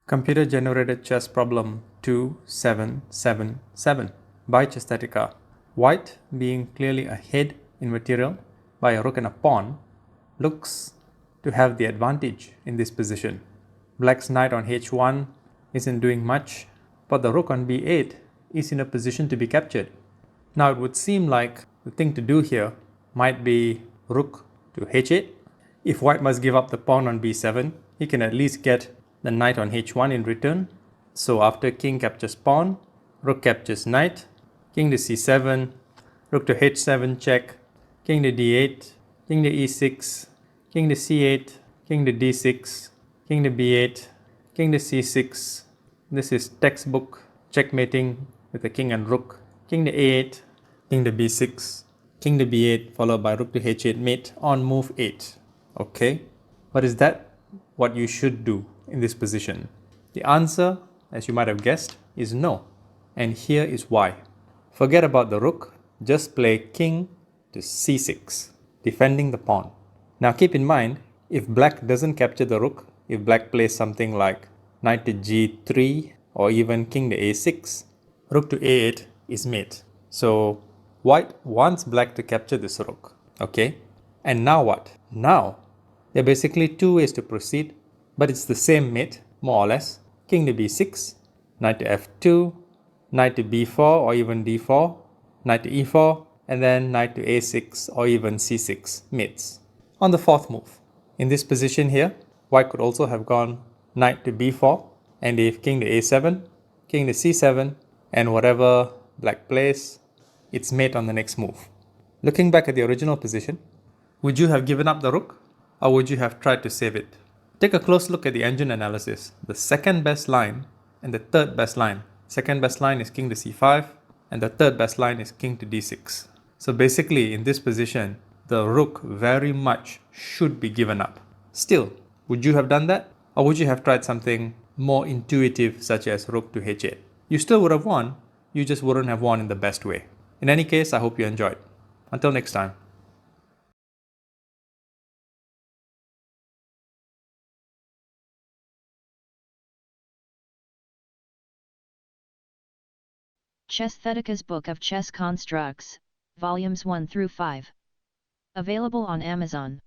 Computer-generated chess problem 2777 by Chesthetica. White, being clearly ahead in material by a rook and a pawn, looks to have the advantage in this position. Black's knight on h1 isn't doing much, but the rook on b8 is in a position to be captured. Now it would seem like the thing to do here might be rook to h8. If white must give up the pawn on b7, he can at least get the knight on h1 in return. So after king captures pawn, rook captures knight, king to c7, rook to h7 check, king to d8, king to e6, king to c8, king to d6, king to b8, king to c6. This is textbook checkmating with the king and rook. King to a8, king to b6, king to b8 followed by rook to h8 mate on move 8. Okay, but is that what you should do in this position? The answer, as you might have guessed, is no. And here is why. Forget about the rook, just play king to c6, defending the pawn. Now keep in mind, if black doesn't capture the rook, if black plays something like knight to g3 or even king to a6, rook to a8 is mate. So white wants black to capture this rook. Okay, and now what? Now there are basically two ways to proceed, but it's the same mate, more or less. King to b6, knight to f2, knight to b4 or even d4, knight to e4, and then knight to a6 or even c6 mates. On the fourth move, in this position here, white could also have gone knight to b4, and if king to a7, king to c7, and whatever black plays, it's mate on the next move. Looking back at the original position, would you have given up the rook, or would you have tried to save it? Take a close look at the engine analysis. The second best line and the third best line. Second best line is king to c5, and the third best line is king to d6. So basically, in this position, the rook very much should be given up. Still, would you have done that? Or would you have tried something more intuitive such as rook to h8? You still would have won, you just wouldn't have won in the best way. In any case, I hope you enjoyed. Until next time. Chesthetica's Book of Chess Constructs, Volumes 1 through 5. Available on Amazon.